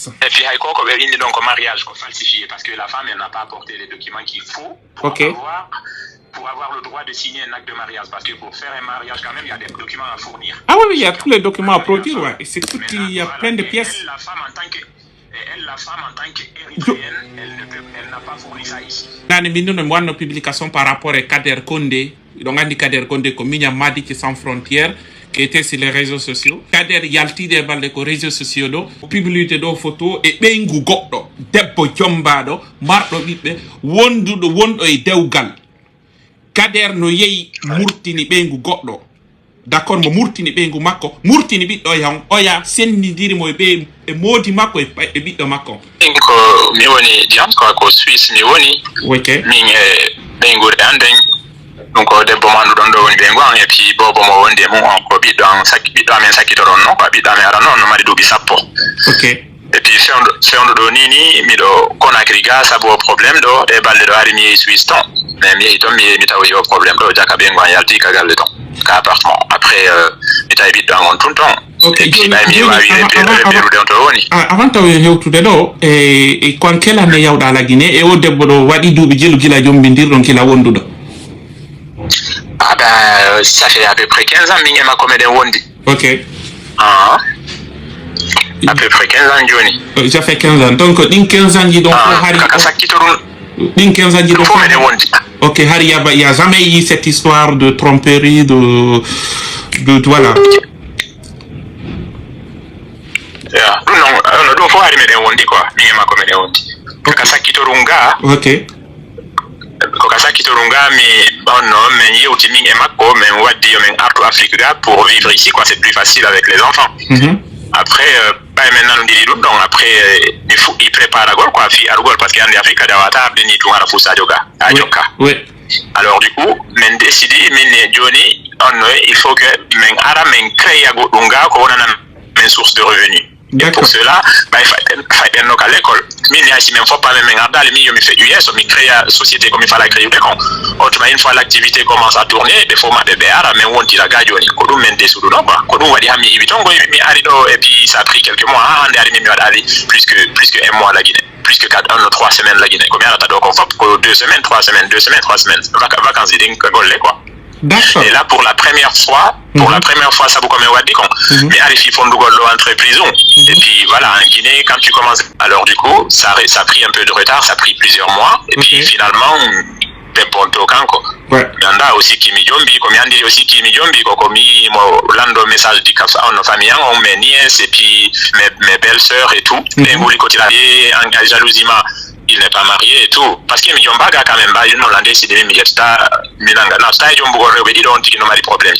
yes. Et puis hay koko ɓe indi donc mariage ko falsifié parce que la femme elle n'a pas apporté les documents qu'il faut pour avoir le droit de signer un acte de mariage. Parce que pour faire un mariage, quand même, il y a des documents à fournir. Ah oui, il y a tous les documents à produire, ouais. C'est tout, il y a plein de pièces. Elle, la femme en tant qu'érythréenne, elle n'a pas fourni ça ici. Nani minduno mwanno publication par rapport à Kader Condé. Donc on dit Kader Condé comme Minya Madi qui sans frontières, qui était sur les réseaux sociaux. Kader yalti des balles des réseaux sociaux do, publié des photos et bengu goddo, debbo jombado, mardo bibbe, wondudo wondo e dewgal. Kader no yeyi murtini ɓeygu goɗɗo d'accord mo murtini ɓeygu makko murtini ɓiɗɗo yan oya sennidiri mo ɓe e moodi makko e ɓiɗɗo makko ko mi woni jam ko Suisse mi woni min e ɓeygure an nden ɗum ko debbo manduɗon ɗo woni ɓeygu an et puis bobo mo wondi e mum on ko ɓiɗɗo amen sakkitoron noon ko ɓiɗɗo amen ara noon no mari duuɓi 10 et puis fewndo ɗo ni miɗo Conakry ga sabu o probléme ɗo ɗe balɗe ɗo ari mi yehi Suisse ton mais mi yehi ton mi tawi yo probléme ɗo jaka ɓeygu an yalti ka galle ton ka appartement après mi tawi ɓiɗɗo an on tun ton et puis ɓay mi wawi reperude on to woni avant taw hewtude ɗo e kon kelande yawɗa la Guinée e o debbo ɗo waɗi duuɓi jelu gila jombindirɗon kila wonduɗo ah ben ça fait à peu près 15 ans min e makko meɗen wondi à peu près 15 ans joni. Ça fait 15 ans. Donc, din 15 ans donc din 15 ans donc. OK, il y a jamais eu cette histoire de tromperie de voilà. Non, do fo hari meden wondi quoi. Mi ma ko meden wondi. Kaka sakitorunga. OK. Ko kasakitorunga mi bonno men yewti min e makko men waddi yo men artu Afrique ga pour vivre ici quoi, c'est plus facile avec les enfants. Après maintenant on dit donc après il prépare à quoi fi argol parce qu'il y a en Afrique dawata beni to ara fusa joga ajoka oui alors du coup men décidé men joni on il faut que men ara men créer go dunga ko wona men source de revenus. Et pour cela, il faut nos à l'école. Mais il ne faut pas même regarder les milieux, mais fait US, mais créer une société comme il fallait créer. Une fois l'activité commence à tourner, il faut ma bébé, mais on dit la gagne, on met des sous le nom, on va dire, et puis ça a pris quelques mois, on est arrivé plus que un mois à la Guinée, plus que 1 ou 3 semaines à la Guinée. Combien t'as donc on 2 semaines, 3 semaines, 2 semaines, 3 semaines, vacances, quoi. Et là, pour la première fois, ça vous comme un dit mais il faut nous entrer prison. Et puis voilà, en Guinée, quand tu commences, alors du coup, ça a pris un peu de retard, ça a pris plusieurs mois, et puis finalement, des bons tokens quoi. Yanda aussi Kimi Jombi, comme Yandi aussi Kimi Jombi, comme lando message du café en famille, on mes nièces et puis mes belles-sœurs et tout. Et vous les côtés en jalousiement. Il n'est pas marié et tout parce que Mijombaga quand même non landais c'est des militaires minanga na stage on bogo rewedi donc il n'a pas de problème.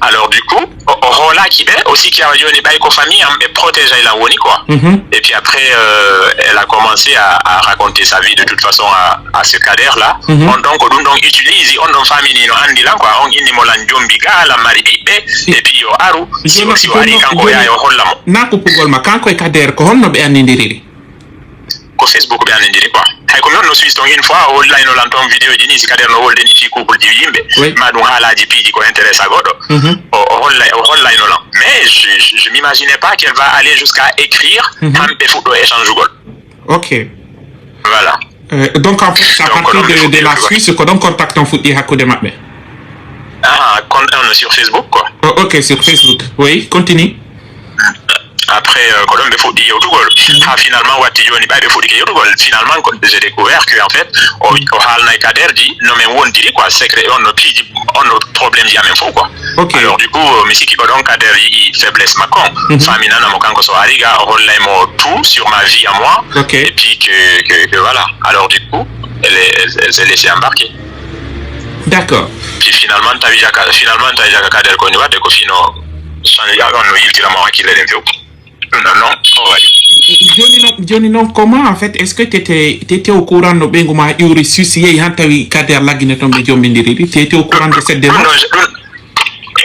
Alors du coup Rola qui est aussi qui a joni bay ko famille mais protéger la woni quoi. Et puis après elle a commencé à raconter sa vie de toute façon à ce cadre là. On donc utilise on famille no andi là quoi on inni mo lan jombi gala mari bibbe et puis yo aru si wari kanko ya yo hollamo nako pugol ma kanko e cadre ko honno be anindiri ko Facebook bien ndiri quoi hay ko non no Suisse une fois online lanton vidéo jini si kadere no wolde ni fi couple di yimbe ma dum halaji piji ko intéresse à godo online lan mais je m'imaginais pas qu'elle va aller jusqu'à écrire hambe fudo échange gol. OK. Voilà. Donc en fait à partir de la Suisse ko don contact on futti hakkude mabbe. Sur Facebook quoi. OK, sur Facebook. Oui, continue. Après quand on me faut dire Youtugol finalement wati joni ba be faut dire Youtugol finalement j'ai découvert que en fait au hal na kader dit non mais on dit quoi secret on no problème ya même faux quoi. Alors du coup monsieur qui donc kader faiblesse macon famina na mokango so ariga hollay mo tout sur ma vie à moi et puis que voilà alors du coup elle s'est laissée embarquer. D'accord. Puis finalement t'as déjà kader ko ni wa de ko fino on il tira mo akile l'info. Johnny non comment en fait est-ce que t'étais au courant de Benguma Yuri Susi Hantawi Kader Lagine tombe Jombindiri tu étais au courant de cette démarche?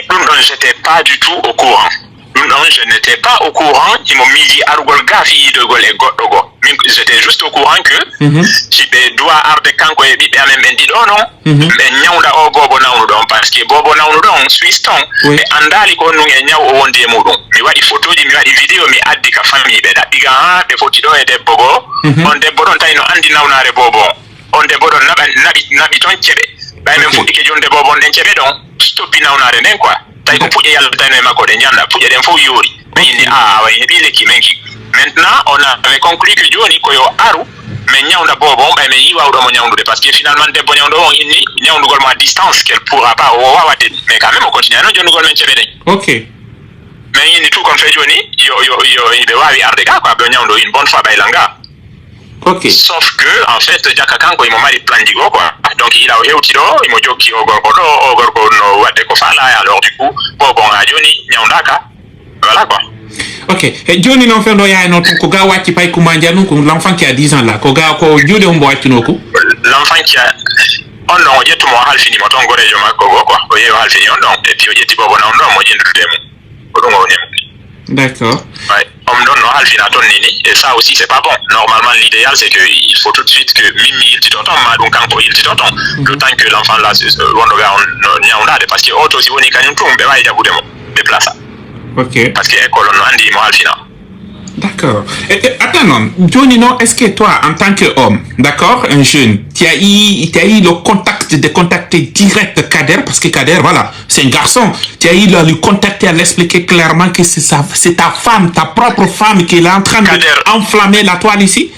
Non, j'étais pas du tout au courant. Non, je n'étais pas au courant. Ils m'ont mis Arugol Gafi de Gol et Godogo. Mais j'étais juste au courant que si be doit arde kanko e bibe amen ben dido non be nyawda o bobo nawnu don parce que bobo nawnu don Swiss ton be andali ko nu e nyaw o wonde mudum mi wadi photoji mi wadi video mi addi ka famille be da diga ha de foti do e de bobo on de bodon tayno andi nawnare bobo on de bodon nabi ton cebe bay men fuddi ke jonde bobo den cebe don stoppi nawnare nen quoi tay ko puje yalla tayno e makko de nyanda puje den fo yori mais ni wa yebile ki menki. Maintenant, on avait conclu que Johnny Koyo Aru, mais Nyanda Bobo, mais Yiwa Odo Nyandou, parce que finalement, des Bonyando, Nyandou Golma à distance, qu'elle pourra pas, mais quand même, on continue, non, Johnny Golma Chebede. Ok. Mais il y a tout comme fait Johnny, il doit y avoir des gars, quoi, Bonyando, une bonne fois, Bailanga. Ok. Sauf que, en fait, Jakakanko, il m'a mal plan d'Igo, quoi. Donc, il a eu Tiro, il m'a dit qu'il y a Ogorgo, no, Watekofala, alors du coup, Bobo, Johnny, Nyandaka, voilà, quoi. Ok, Johnny non fait noya non ko ga wati pay kumanja non ko l'enfant qui a 10 ans là ko ga ko jude on boati noko l'enfant qui a on non jetu mo hal fini mo ton gore jo makko go quoi o yew hal fini on non et puis o jeti bobo non mo jendu demo ko don o nem d'accord ouais on donne no hal fini ton nini et ça aussi c'est pas bon normalement l'idéal c'est que il faut tout de suite que mimi il dit tonton ma donc quand il dit tonton le temps que l'enfant là on ga on nyaunda parce que auto si woni kanyum tum be way jabude mo déplacer. Ok. Parce que l'école, on a dit, moi, al final. D'accord. Attends, non. Johnny, non, est-ce que toi, en tant qu'homme, d'accord, un jeune, tu as eu le contact de contacter direct Kader, parce que Kader, voilà, c'est un garçon. Tu as eu le contacter, à l'expliquer clairement que c'est ta femme, ta propre femme, qui est en train d'enflammer la toile ici?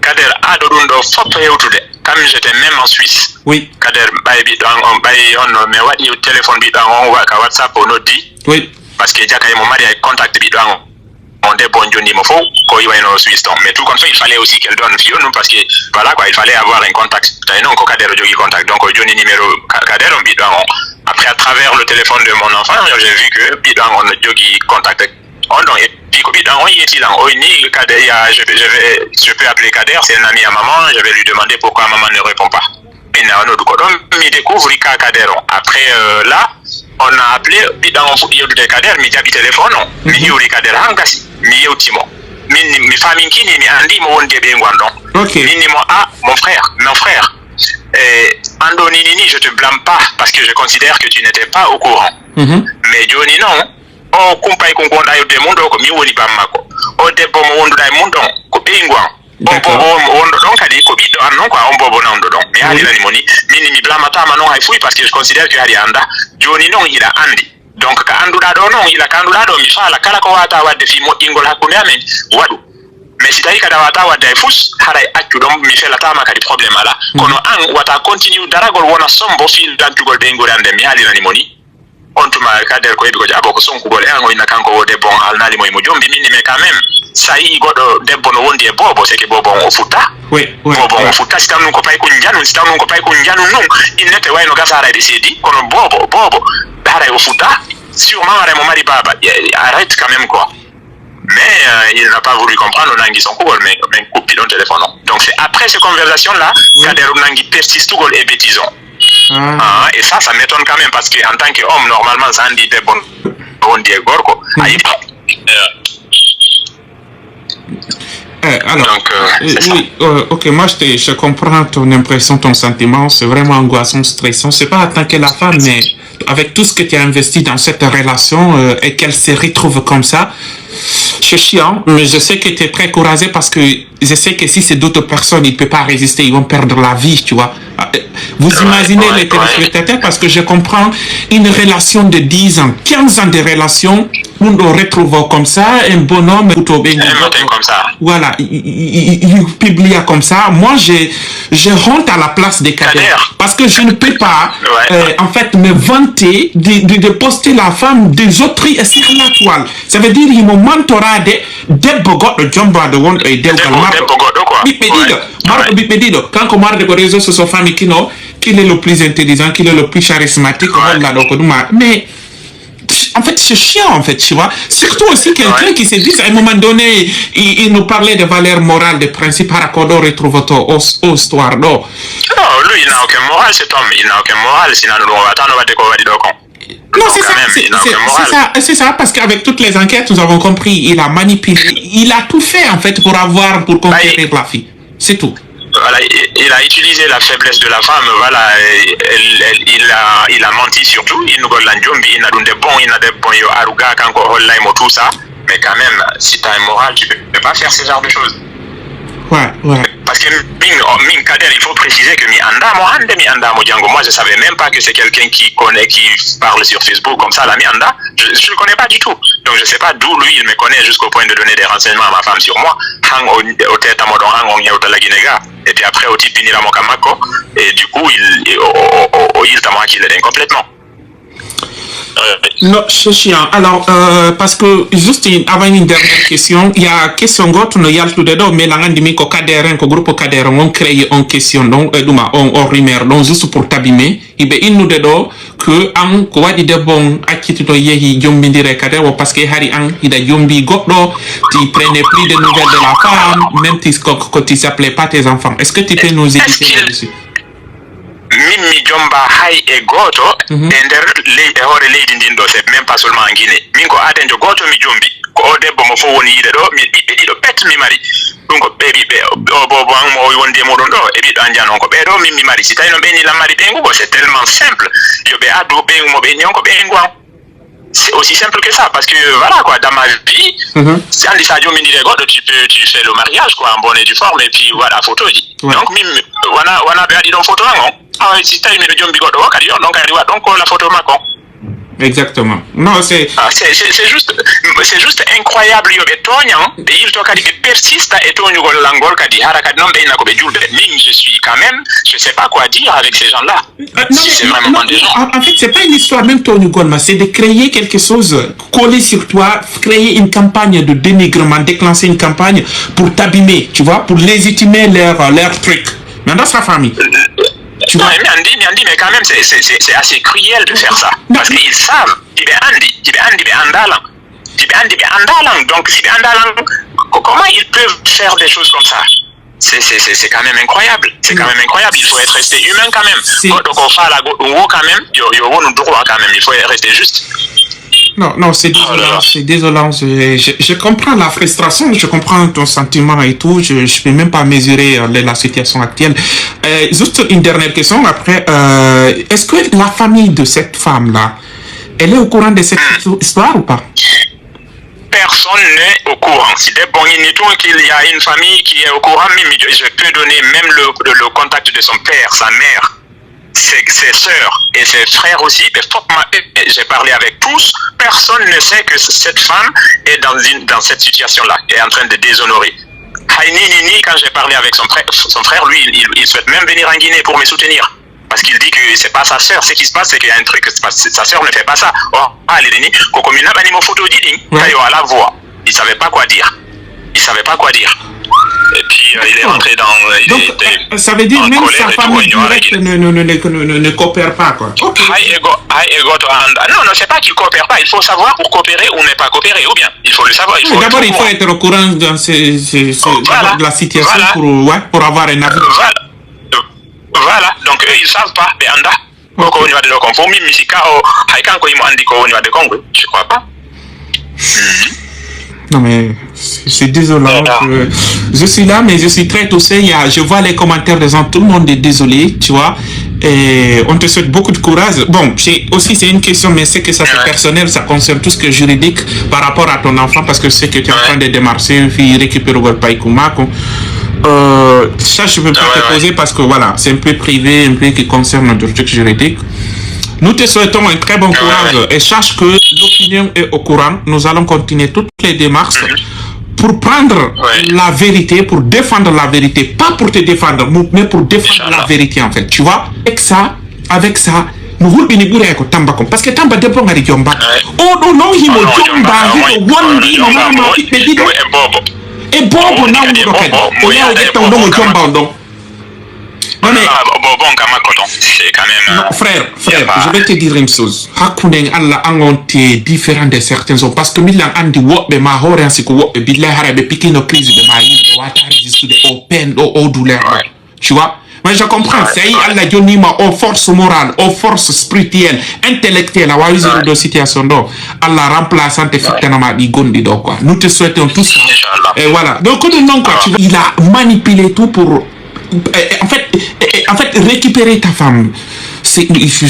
Kader, Adorundo, comme j'étais même en Suisse. Oui. Kader, on me wadi au téléphone, on va WhatsApp, on nous dit. Oui. Parce que Jaka et mon mari a contact on est bon Johnny Mofo, quand il va en Suisse. Mais tout comme ça, il fallait aussi qu'elle donne Fio, parce que voilà quoi, il fallait avoir un contact. T'as non Kader Jogi contact. Donc Johnny numéro Kader, on bidon. Après, à travers le téléphone de mon enfant, j'ai vu que bidon on Jogi contact. On donc et puis bidon on y est là. Oh ni Kader, je peux appeler Kader, c'est un ami à maman. Je vais lui demander pourquoi maman ne répond pas. Et là, on me découvre Kader. Après là. On a appelé dans le Kader, mais j'ai téléphone, mais il y a eu Kader Hankasi, mais il y a eu Timo. Mi famille qui ni andi mo wonde be ngwandon. OK. Ni mo mon frère. Andonini, je te blâme pas parce que je considère que tu n'étais pas au courant. Mais Johnny non. O kumpai kongonda yo de mundo ko mi woni bamako. O debbo mo wonduda e mundo ko be ngwan. Wondo donc kadi ko bido an non quoi on bobo non donc mais ali nani moni mini mi blamata ma non hay fui parce que je considère que ali anda Johnny non il a andi donc ka anduda do non il a kanduda do mi fala kala ko wata wadde fi mo ingol hakkunde amen wadu mais si tawi kada wata wadde ay fus haray accu dom mi felata ma kadi problème ala kono an wata continue daragol wona sombo fil dantugol be ngorande mi ali nani moni on tuma Kader ko ko jabo ko sonkugol en o ina kanko wode bon alnali mo jombi minni mais quand même ça y godo debbo no wondi e bobo c'est que bobo o futa oui bobo o futa si tanu ko pay ko njanu si tanu ko pay ko njanu non inete wayno gasara de sedi kono bobo dara o futa sûrement ara mo mari baba arrête quand même quoi mais il n'a pas voulu comprendre nangi son kugol mais coupe le téléphone donc c'est après ces conversations là Kader nangi persiste tugol et bêtison. Et ça m'étonne quand même parce qu'en tant qu'homme, normalement, ça dit des bons gorko. Alors, donc, oui, ok, moi je comprends ton impression, ton sentiment, c'est vraiment angoissant, stressant. C'est pas en tant que la femme, mais avec tout ce que tu as investi dans cette relation et qu'elle se retrouve comme ça, c'est chiant, mais je sais que tu es très courageux parce que je sais que si c'est d'autres personnes, ils ne peuvent pas résister, ils vont perdre la vie, tu vois. Vous imaginez les téléspectateurs parce que je comprends une relation de 10 ans, 15 ans de relation, nous nous retrouvons comme ça, un bonhomme, comme ça. Voilà, il publie comme ça. Moi, je rentre à la place des Kader parce que je ne peux pas, en fait, me vanter de poster la femme des autres sur la toile. Ça veut dire qu'il me mentora de bogot de jumbo de wond et de quand on marre de réseaux sur sa famille qu'il est le plus intelligent, qu'il est le plus charismatique, mais en fait c'est chiant en fait, tu vois, surtout aussi quelqu'un qui se dit à un moment donné il nous parlait de valeurs morales, de principes par rapport au retrouvateur au histoire non, lui il n'a aucun moral cet homme, il n'a aucun moral sinon nous va attendre de quoi va dire. Non, c'est ça, parce qu'avec toutes les enquêtes, nous avons compris, il a manipulé, il a tout fait en fait pour conquérir la fille. C'est tout. Voilà, il a utilisé la faiblesse de la femme, voilà, il a menti surtout, il nous a des bons, aruga, tout ça, mais quand même, si tu as un moral, tu peux pas faire ce genre de choses. Ouais. Parce que Kader, il faut préciser que moi je savais même pas que c'est quelqu'un qui parle sur Facebook comme ça, la Mianda. Je le connais pas du tout. Donc je sais pas d'où lui il me connaît jusqu'au point de donner des renseignements à ma femme sur moi. Et puis après au type et du coup il t'a manqué complètement. Non, c'est chiant. Alors, parce que juste avant une dernière question, il y a question goto no yal tout dedans, mais l'angan dimi ko kaderen ko groupe kaderen on crée en question donc on rumeur donc juste pour t'abîmer, ibe innu dedans que an ko wadi de bon akiti to yehi jombindire kader parce que hari an ida jombi goddo tu prenais plus de nouvelles de la femme même quand tu s'appelait pas tes enfants. Est-ce que tu peux nous éduquer là-dessus? Mimi jomba hay e goto e nder hore leydi ndin do c'est même pas seulement en Guinée min ko adenjo goto mi jombi ko o debbo mo fo woni yide do mi bibbe dido pet mi mari dum ko be bo an mo wonde modon do e bido anjan on ko be do mimi mari si tay no be ni la mari be ngugo c'est tellement simple yo be adu be mo be nyon ko be ngwan. C'est aussi simple que ça, parce que voilà quoi, dans ma vie, si on dit ça, tu fais le mariage quoi, en bonne et due forme, et puis voilà, photo dit. Ouais. Donc, on a bien dit dans photo, non? Ah, si tu as une jombi god, donc la photo macon. Exactement. Non, c'est c'est juste incroyable yo be toñan be il to kadi be persiste et toñu gol langol kadi hara kadi non be na ko be julbe min je suis quand même je sais pas quoi dire avec ces gens là. En fait c'est pas une histoire même toñu gol mais c'est de créer quelque chose coller sur toi, créer une campagne de dénigrement, déclencher une campagne pour t'abîmer, tu vois, pour légitimer leur truc. Mais dans sa famille. Tu vois? Mais quand même, c'est assez cruel de faire ça. Parce qu'ils savent, donc, comment ils peuvent faire des choses comme ça? C'est quand même incroyable. C'est quand même incroyable. Il faut être resté humain quand même. Donc, on fait quand même, il faut rester juste. Non, c'est désolant, c'est désolant. Je comprends la frustration, je comprends ton sentiment et tout. Je peux même pas mesurer la situation actuelle. Juste une dernière question après. Est-ce que la famille de cette femme-là, elle est au courant de cette histoire ou pas? Personne n'est au courant. Si des bons qu'il y a une famille qui est au courant, je peux donner même le contact de son père, sa mère. Ses sœurs et ses frères aussi, j'ai parlé avec tous, personne ne sait que cette femme est dans cette situation-là, est en train de déshonorer. Quand j'ai parlé avec son frère, lui, il souhaite même venir en Guinée pour me soutenir. Parce qu'il dit que c'est pas sa sœur. Ce qui se passe, c'est qu'il y a un truc, sa sœur ne fait pas ça. Oh, la voix. Il savait pas quoi dire. Et puis il est rentré dans. Donc, ça veut dire même sa famille directe ne coopère pas, quoi. Okay. Non, c'est pas qu'il coopère pas. Il faut savoir pour coopérer ou ne pas coopérer, ou bien. Il faut le savoir. D'abord, il faut être au courant de la situation pour avoir un avis. Voilà. Donc, eux, ils savent pas. Je crois pas. Non mais c'est désolant. Je suis là, mais je suis très touché. Je vois les commentaires des gens, tout le monde est désolé, tu vois. Et on te souhaite beaucoup de courage. Bon, c'est une question, mais c'est que ça c'est personnel, ça concerne tout ce qui est juridique par rapport à ton enfant, parce que c'est que tu es en train de démarcher, puis récupérer le païkoumako. Ça, je ne peux pas te poser parce que voilà, c'est un peu privé, un peu qui concerne notre truc juridique. Nous te souhaitons un très bon courage et sache que l'opinion est au courant. Nous allons continuer toutes les démarches pour prendre la vérité, pour défendre la vérité. Pas pour te défendre, mais pour défendre la vérité en fait. Tu vois, avec ça, nous voulons bénéficier de Tamba. Parce que Tamba dépend de Jomba. Oh non, non, il me Jomba, il me Wondi, normalement, il te dit. Et bon, on a un Jomba. Non, mais... Non, frère, je vais te dire une chose. Hakounen Allah angonte différent de certains hommes. Parce que Milan Andi Wop, ma hore ainsi que Wop, Billah Harabe, piqué nos crises de maïs, de water, de open, de douleur. Tu vois? Moi, je comprends. C'est Allah Dionima, aux forces morales, aux forces spirituelles, intellectuelles, à Wazir de situation d'eau. Allah remplaçant tes fittanama di gondi do quoi. Nous te souhaitons tout ça. Et voilà. Donc, non, quoi, tu vois, il a manipulé tout pour, en fait, récupérer ta femme. Je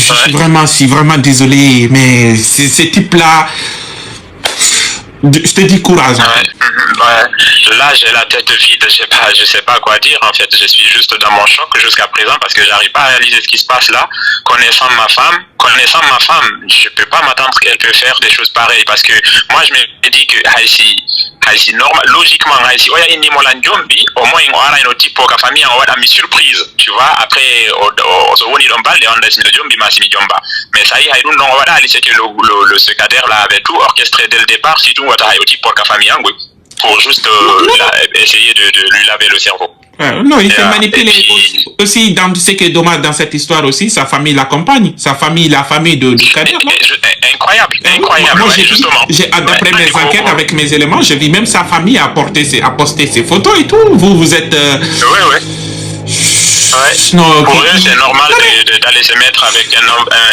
suis vraiment désolé, mais ces types-là, je te dis courage. Là, j'ai la tête vide, je sais pas quoi dire. En fait, je suis juste dans mon choc jusqu'à présent parce que j'arrive pas à réaliser ce qui se passe là. Connaissant ma femme, je peux pas m'attendre qu'elle peut faire des choses pareilles parce que moi, je me dis que Haïti, normal, logiquement, Haïti, oya indi molan jombi, au moins, on aura une type pour la famille, on va mis surprise, tu vois. Après, on se voit dans balle et on laisse le jombi, massimi jomba. Mais ça y est, on va aller, c'est que le secrétaire là avait tout orchestré dès le départ, si tout, on va aller pour la famille, pour juste essayer de lui laver le cerveau. Non, il fait manipuler aussi dans ce qui est dommage dans cette histoire aussi, sa famille l'accompagne, la famille de Kader. Incroyable. Moi, d'après mes enquêtes avec mes éléments, je vis même sa famille a posté ses photos et tout. Vous êtes. Non, pour eux, c'est normal d'aller se mettre avec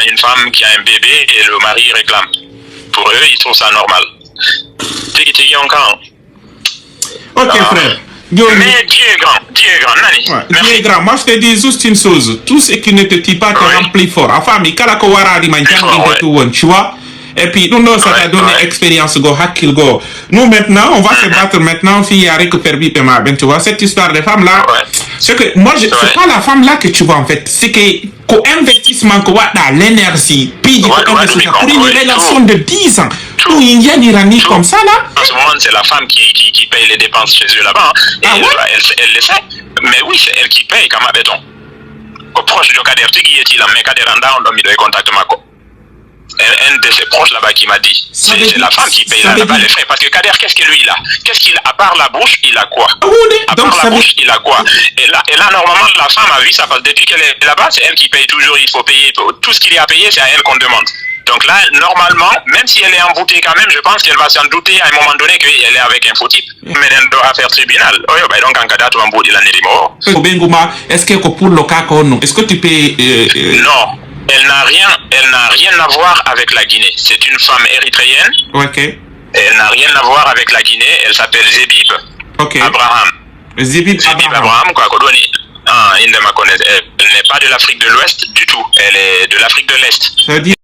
une femme qui a un bébé et le mari réclame. Pour eux, ils trouvent ça normal. Tiki encore. Ok, frère. Mais Dieu est grand, Nani. Ouais, Dieu est grand. Moi, je te dis juste une chose. Tout ce qui ne te tue pas te remplit fort. Enfin, mais tu vois. Et puis, nous, ça t'a donné expérience, Nous, maintenant, on va se battre maintenant, fille, à récupérer tu vois, cette histoire de femme-là. C'est que, moi, c'est pas la femme-là que tu vois, en fait. C'est que, investissement, l'énergie, puis, pour une relation de 10 ans. Où il y a des ranis comme ça, là. En ce moment, c'est la femme qui paye les dépenses chez eux là-bas. Et elle le sait. Mais oui, c'est elle qui paye, comme béton. Au proche de Kader, qui est-il, mais Kader Anda, on a mis le contact Mako. Un de ses proches là-bas qui m'a dit, c'est la femme qui paye là-bas les frais. Parce que Kader, qu'est-ce que lui il a? Qu'est-ce qu'il a? À part la bouche, il a quoi? À part la bouche, il a quoi? Et là, normalement, la femme a vu ça parce que depuis qu'elle est là-bas, c'est elle qui paye toujours. Il faut payer. Tout ce qu'il y a à payer, c'est à elle qu'on demande. Donc là, normalement, même si elle est emboutée quand même, je pense qu'elle va s'en douter à un moment donné qu'elle est avec un faux type. Mais elle doit faire tribunal. Donc en cas d'être emboutée, la nérimo. Est-ce que pour le cas qu'on est-ce que tu peux... Non, elle n'a rien à voir avec la Guinée. C'est une femme érythréenne. Ok. Elle n'a rien à voir avec la Guinée. Elle s'appelle Zebib Abraham. Zebib Abraham, quoi. Elle n'est pas de l'Afrique de l'Ouest du tout. Elle est de l'Afrique de l'Est. Ça veut dire